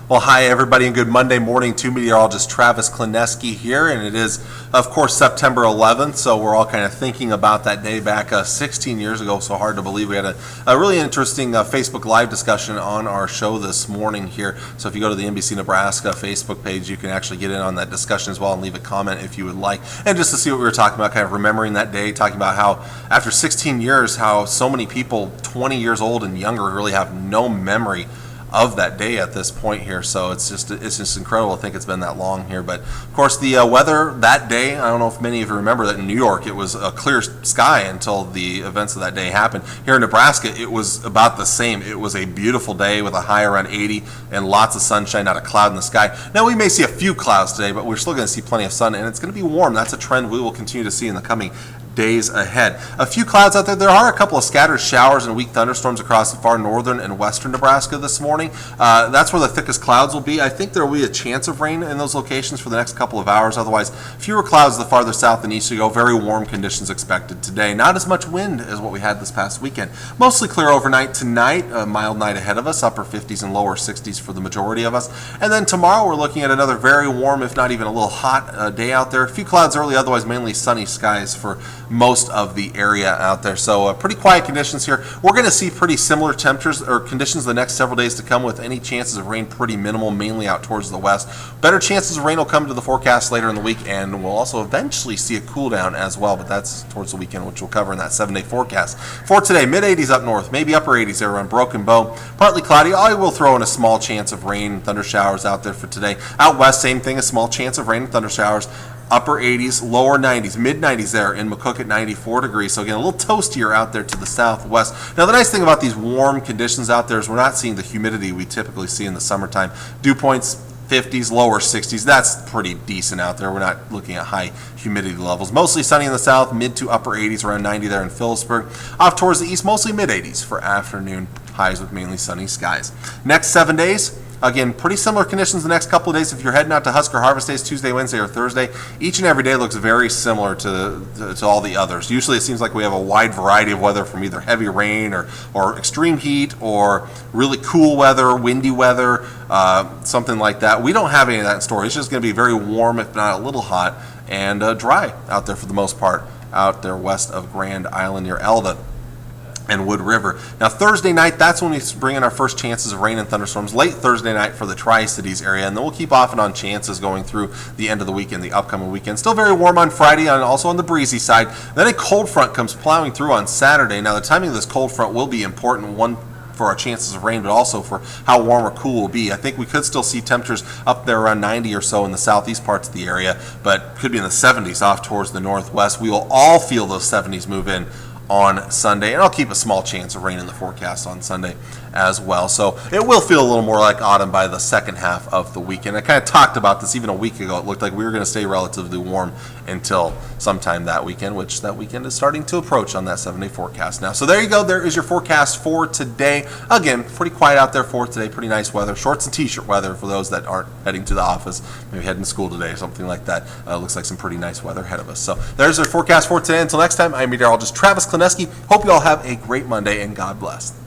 Well, hi, everybody, and good Monday morning to meteorologist Travis Klineski here. And it is, of course, September 11th, so we're all kind of thinking about that day back 16 years ago. So hard to believe. We had a really interesting Facebook Live discussion on our show this morning here. So if you go to the NBC Nebraska Facebook page, you can actually get in on that discussion as well and leave a comment if you would like. And just to see what we were talking about, kind of remembering that day, talking about how after 16 years, how so many people 20 years old and younger really have no memory of that day at this point here. So it's just incredible to think it's been that long here. But of course, the weather that day, I don't know if many of you remember that in New York it was a clear sky until the events of that day happened. Here in Nebraska it was about the same. It was a beautiful day with a high around 80 and lots of sunshine, not a cloud in the sky. Now we may see a few clouds today, but we're still going to see plenty of sun, and it's going to be warm. That's a trend we will continue to see in the coming days ahead. A few clouds out there. There are a couple of scattered showers and weak thunderstorms across the far northern and western Nebraska this morning. That's where the thickest clouds will be. I think there will be a chance of rain in those locations for the next couple of hours. Otherwise, fewer clouds the farther south and east you go. Very warm conditions expected today. Not as much wind as what we had this past weekend. Mostly clear overnight tonight. A mild night ahead of us. Upper 50s and lower 60s for the majority of us. And then tomorrow we're looking at another very warm, if not even a little hot day out there. A few clouds early, otherwise mainly sunny skies for most of the area out there. So pretty quiet conditions here. We're going to see pretty similar temperatures or conditions the next several days to come, with any chances of rain pretty minimal, mainly out towards the west. Better chances of rain will come to the forecast later in the week, and we'll also eventually see a cool down as well, but that's towards the weekend, which we'll cover in that 7-day forecast. For today, mid-80s up north, maybe upper 80s there around Broken Bow. Partly cloudy. I will throw in a small chance of rain, thunder showers out there for today. Out west, same thing, a small chance of rain and thunder showers. Upper 80s, lower 90s, mid 90s there in McCook at 94 degrees. So again, a little toastier out there to the southwest. Now the nice thing about these warm conditions out there is we're not seeing the humidity we typically see in the summertime. Dew points 50s, lower 60s. That's pretty decent out there. We're not looking at high humidity levels. Mostly sunny in the south, mid to upper 80s, around 90 there in Phillipsburg. Off towards the east, mostly mid 80s for afternoon highs with mainly sunny skies. Next 7 days, again, pretty similar conditions the next couple of days. If you're heading out to Husker Harvest Days, Tuesday, Wednesday, or Thursday, each and every day looks very similar to all the others. Usually it seems like we have a wide variety of weather, from either heavy rain or extreme heat or really cool weather, windy weather, something like that. We don't have any of that in store. It's just going to be very warm, if not a little hot, and dry out there for the most part, out there west of Grand Island near Elda and Wood River. Now Thursday night, that's when we bring in our first chances of rain and thunderstorms, late Thursday night for the Tri-Cities area, and then we'll keep off and on chances going through the end of the weekend, the upcoming weekend. Still very warm on Friday, and also on the breezy side. Then a cold front comes plowing through on Saturday. Now the timing of this cold front will be important, one for our chances of rain, but also for how warm or cool will be. I think we could still see temperatures up there around 90 or so in the southeast parts of the area, but could be in the 70s off towards the northwest. We will all feel those 70s move in on Sunday, and I'll keep a small chance of rain in the forecast on Sunday as well. So it will feel a little more like autumn by the second half of the weekend. I kind of talked about this even a week ago. It looked like we were going to stay relatively warm until sometime that weekend, which that weekend is starting to approach on that 7-day forecast now. So there you go. There is your forecast for today. Again, pretty quiet out there for today. Pretty nice weather. Shorts and t-shirt weather for those that aren't heading to the office, maybe heading to school today or something like that. Looks like some pretty nice weather ahead of us. So there's our forecast for today. Until next time, I'm meteorologist Travis Klineski. Hope you all have a great Monday, and God bless.